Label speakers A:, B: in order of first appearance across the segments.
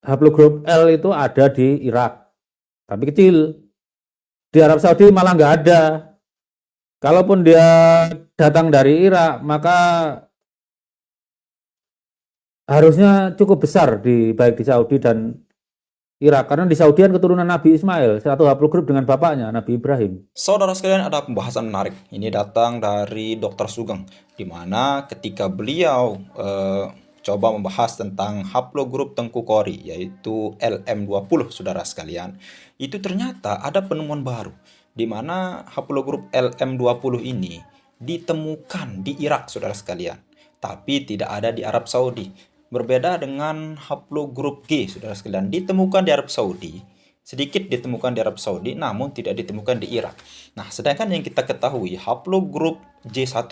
A: haplogrup L itu ada di Irak, tapi kecil. Di Arab Saudi malah nggak ada. Kalaupun dia datang dari Irak, maka harusnya cukup besar di baik di Saudi dan Irak. Karena di Saudian keturunan Nabi Ismail, satu haplogrup dengan bapaknya, Nabi Ibrahim.
B: Saudara sekalian, ada pembahasan menarik. Ini datang dari Dr. Sugeng, di mana ketika beliau coba membahas tentang haplogrup Tengku Kori, yaitu LM20, saudara sekalian, itu ternyata ada penemuan baru, di mana haplogrup LM20 ini ditemukan di Irak, saudara sekalian, tapi tidak ada di Arab Saudi. Berbeda dengan haplogrup G, saudara sekalian, ditemukan di Arab Saudi, sedikit ditemukan di Arab Saudi, namun tidak ditemukan di Irak. Nah, sedangkan yang kita ketahui, haplogrup J1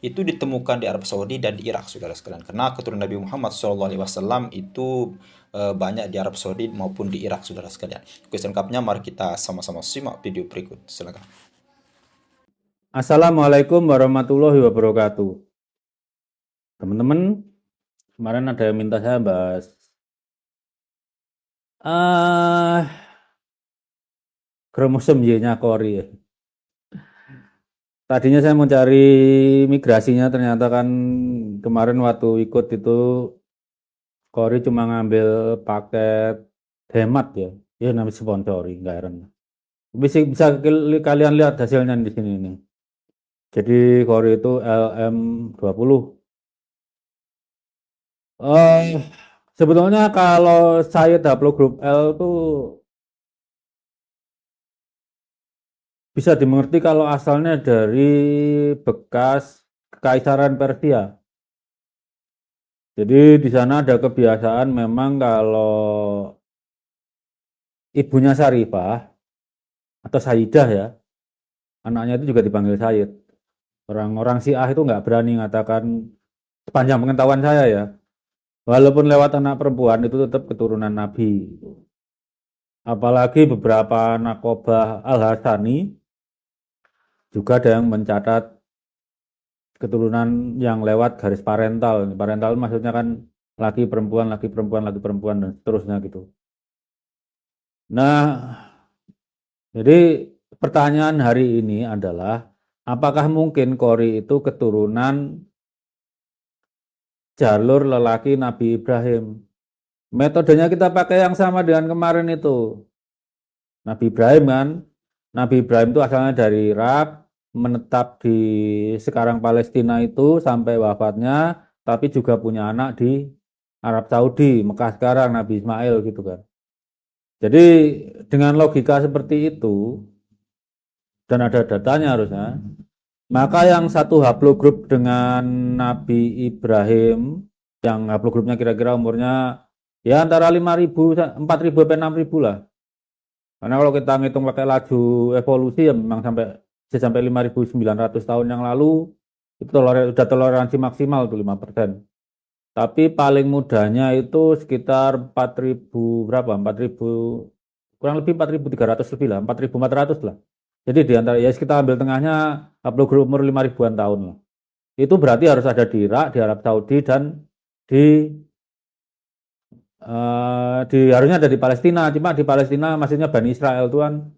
B: itu ditemukan di Arab Saudi dan di Irak, saudara sekalian. Karena keturunan Nabi Muhammad SAW itu banyak di Arab Saudi maupun di Irak, saudara sekalian. Oke, selengkapnya mari kita sama-sama simak video berikut. Silakan.
A: Assalamualaikum warahmatullahi wabarakatuh. Teman-teman, kemarin ada yang minta saya bahas kromosom Y-nya Kori. Tadinya saya mau cari migrasinya, ternyata kan kemarin waktu ikut itu Kori cuma ngambil paket hemat ya. Ya namanya sponsori, nggak heran. Bisa kalian lihat hasilnya di sini nih. Jadi Kori itu LM20. Sebetulnya kalau saya haplogrup L tuh bisa dimengerti kalau asalnya dari bekas Kekaisaran Persia. Jadi di sana ada kebiasaan memang kalau ibunya Syarifah atau Sayyidah ya, anaknya itu juga dipanggil Sayyid. Orang-orang Syiah itu nggak berani mengatakan, sepanjang pengetahuan saya ya, walaupun lewat anak perempuan itu tetap keturunan Nabi. Apalagi beberapa nakobah Al-Hasani juga ada yang mencatat keturunan yang lewat garis parental. Parental maksudnya kan laki perempuan, laki perempuan, laki perempuan dan seterusnya gitu. Nah, jadi pertanyaan hari ini adalah apakah mungkin Kori itu keturunan jalur lelaki Nabi Ibrahim? Metodenya kita pakai yang sama dengan kemarin itu. Nabi Ibrahim kan, Nabi Ibrahim itu asalnya dari Irak, menetap di sekarang Palestina itu sampai wafatnya, tapi juga punya anak di Arab Saudi, Mekah sekarang, Nabi Ismail gitu kan. Jadi dengan logika seperti itu, dan ada datanya harusnya, maka yang satu haplogrup dengan Nabi Ibrahim, yang haplogrupnya kira-kira umurnya ya antara 5.000, 4.000 sampai 6.000 lah. Karena kalau kita ngitung pakai laju evolusi ya memang bisa sampai 5.900 tahun yang lalu itu sudah toleransi maksimal tuh 5%. Tapi paling mudahnya itu sekitar 4.000 berapa? 4.000 kurang lebih 4.300 lebih lah, 4.400 lah. Jadi di antara ya kita ambil tengahnya haplogrup umur 5.000-an tahun lah. Itu berarti harus ada di Irak, di Arab Saudi dan di harusnya ada di Palestina. Cuma di Palestina maksudnya Bani Israel itu kan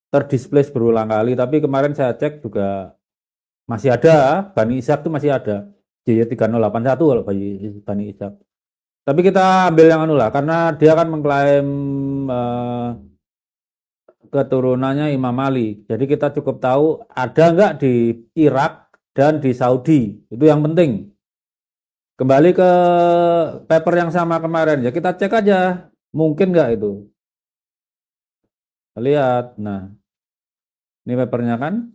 A: terdisplace berulang kali. Tapi kemarin saya cek juga masih ada, Bani Ishak itu masih ada. J3081 kalau Bani Ishak. Tapi kita ambil yang anu lah, karena dia kan mengklaim keturunannya Imam Ali. Jadi kita cukup tahu ada nggak di Irak dan di Saudi. Itu yang penting. Kembali ke paper yang sama kemarin, ya kita cek aja, mungkin nggak itu. Lihat, nah ini papernya kan.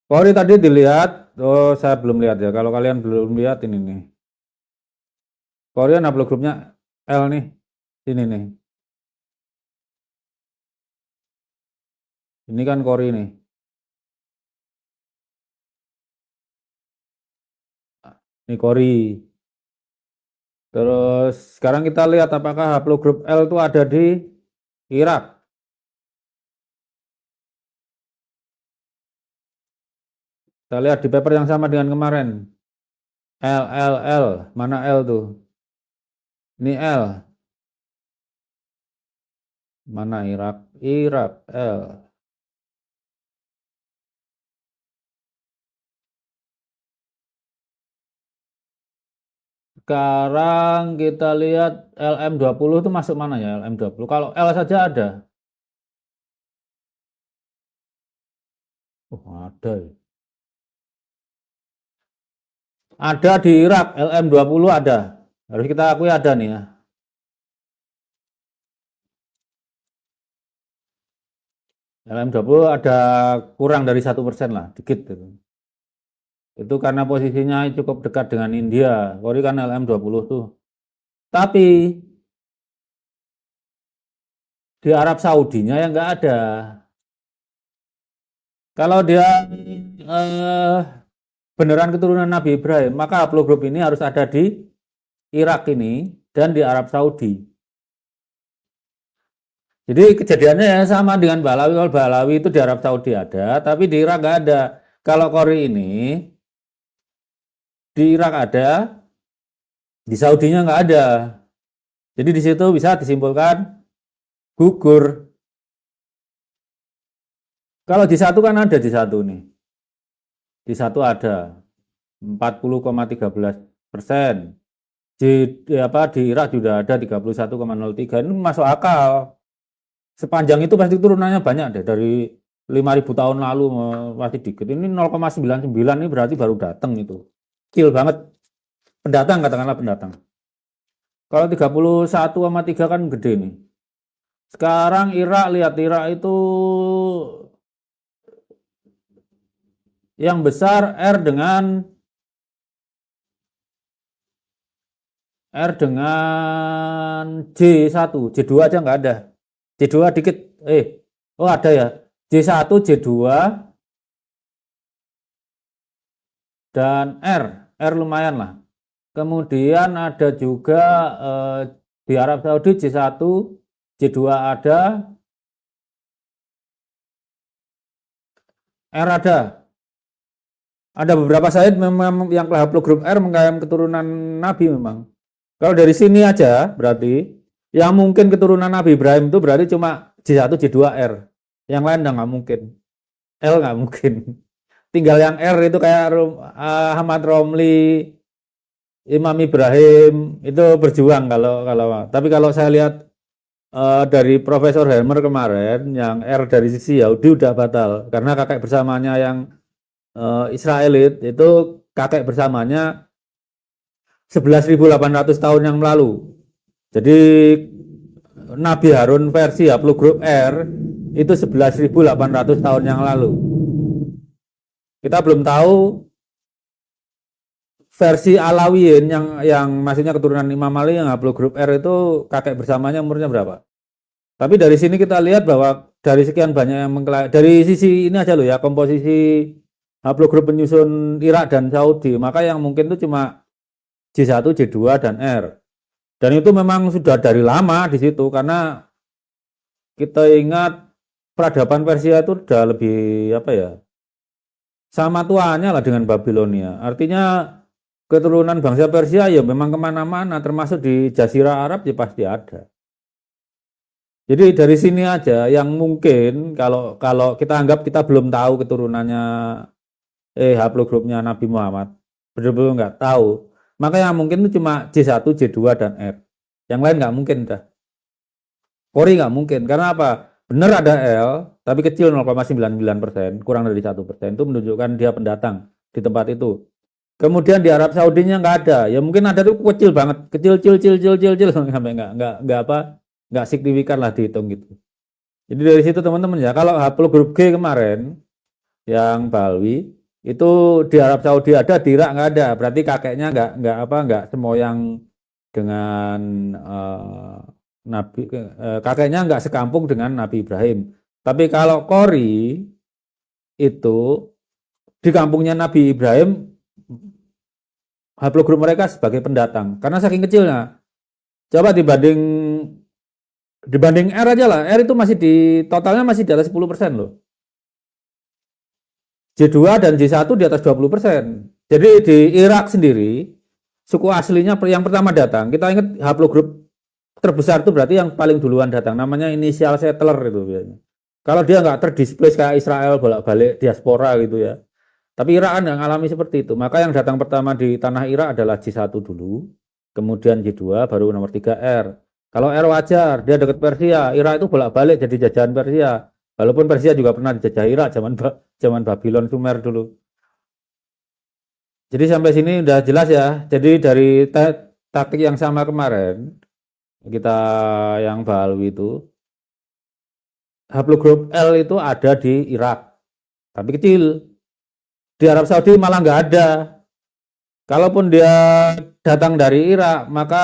A: Kori tadi dilihat, oh saya belum lihat ya. Kalau kalian belum lihat ini nih. Korean upload grupnya L nih, ini nih. Ini kan Kori nih. Ini Kori. Terus sekarang kita lihat apakah haplogrup L itu ada di Irak. Kita lihat di paper yang sama dengan kemarin. L, L, L. Mana L tuh? Ini L. Mana Irak? Irak L. Sekarang kita lihat LM20 itu masuk mana ya LM20? Kalau L saja ada. Oh, ada ya. Ada di Irak, LM20 ada. Harus kita akui ada nih ya. LM20 ada kurang dari 1% lah, dikit gitu. Itu karena posisinya cukup dekat dengan India. Kori kan LM20 tuh. Tapi di Arab Saudinya yang nggak ada. Kalau dia eh, beneran keturunan Nabi Ibrahim, maka haplogrup ini harus ada di Irak ini dan di Arab Saudi. Jadi kejadiannya ya sama dengan Balawi. Kalau Balawi itu di Arab Saudi ada, tapi di Irak nggak ada. Kalau Kori ini di Irak ada, di Saudinya nggak ada. Jadi di situ bisa disimpulkan gugur. Kalau di satu kan ada di satu nih. Di satu ada 40,13%. Di Irak juga ada 31,03. Ini masuk akal. Sepanjang itu pasti turunannya banyak deh. Dari 5.000 tahun lalu masih dikit. Ini 0,99 ini berarti baru datang itu. Kecil banget. Pendatang, katakanlah pendatang. Kalau 31,3 kan gede nih. Sekarang Irak, lihat Irak itu yang besar R dengan J1, J2 aja nggak ada. J2 dikit, oh ada ya. J1, J2, dan R lumayan lah. Kemudian ada juga di Arab Saudi J1, J2 ada, R ada. Ada beberapa Said memang yang haplogrup R mengklaim keturunan Nabi memang. Kalau dari sini aja berarti yang mungkin keturunan Nabi Ibrahim itu berarti cuma J1, J2, R. Yang lain nggak mungkin. L nggak mungkin. Tinggal yang R itu kayak Ahmad Romli, Imam Ibrahim itu berjuang tapi kalau saya lihat dari Profesor Helmer kemarin yang R dari sisi Yahudi udah batal karena kakek bersamanya yang Israelit itu kakek bersamanya 11.800 tahun yang lalu. Jadi Nabi Harun versi haplogrup R itu 11.800 tahun yang lalu. Kita belum tahu versi Alawiyin yang maksudnya keturunan Imam Ali yang haplogrup R itu kakek bersamanya umurnya berapa. Tapi dari sini kita lihat bahwa dari sekian banyak yang dari sisi ini aja loh ya, komposisi haplogrup penyusun Irak dan Saudi, maka yang mungkin itu cuma J1, J2 dan R. Dan itu memang sudah dari lama di situ karena kita ingat peradaban Persia itu sudah lebih sama tuanya lah dengan Babilonia. Artinya keturunan bangsa Persia ya memang kemana-mana, termasuk di Jazirah Arab ya pasti ada. Jadi dari sini aja yang mungkin kalau kita anggap kita belum tahu keturunannya haplogrupnya Nabi Muhammad, betul-betul nggak tahu. Maka yang mungkin itu cuma J1, J2 dan R. Yang lain nggak mungkin dah. Kori nggak mungkin. Karena apa? Benar ada L, tapi kecil 0,99%, kurang dari 1%. Itu menunjukkan dia pendatang di tempat itu. Kemudian di Arab Saudinya nggak ada. Ya mungkin ada tuh kecil banget, kecil sampai nggak signifikan lah dihitung gitu. Jadi dari situ teman-teman ya, kalau haplogrup G kemarin yang Balwi itu di Arab Saudi ada, di Irak nggak ada. Berarti kakeknya nggak semoyang dengan kakeknya nggak sekampung dengan Nabi Ibrahim. Tapi kalau Kori itu di kampungnya Nabi Ibrahim, haplogrup mereka sebagai pendatang karena saking kecilnya. Coba dibanding R aja lah, R itu masih totalnya masih di atas 10% loh. J2 dan J1 di atas 20%. Jadi di Irak sendiri suku aslinya yang pertama datang. Kita ingat haplogrup terbesar itu berarti yang paling duluan datang. Namanya inisial settler itu biasanya. Kalau dia nggak terdisplace kayak Israel bolak-balik diaspora gitu ya. Tapi Irak kan yang alami seperti itu. Maka yang datang pertama di tanah Irak adalah J1 dulu, kemudian J2, baru nomor 3 R. Kalau R wajar, dia dekat Persia. Irak itu bolak-balik jadi jajahan Persia. Walaupun Persia juga pernah dijajah Irak zaman Babylon Sumer dulu. Jadi sampai sini udah jelas ya. Jadi dari taktik yang sama kemarin kita yang Balwi itu, haplogrup L itu ada di Irak, tapi kecil. Di Arab Saudi malah nggak ada. Kalaupun dia datang dari Irak, maka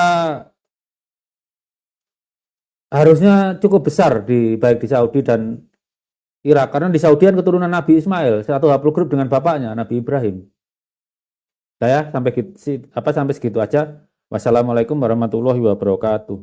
A: harusnya cukup besar baik di Saudi dan Irak. Karena di Saudi kan keturunan Nabi Ismail, satu haplogrup dengan bapaknya, Nabi Ibrahim. Saya sampai segitu aja. Wassalamualaikum warahmatullahi wabarakatuh.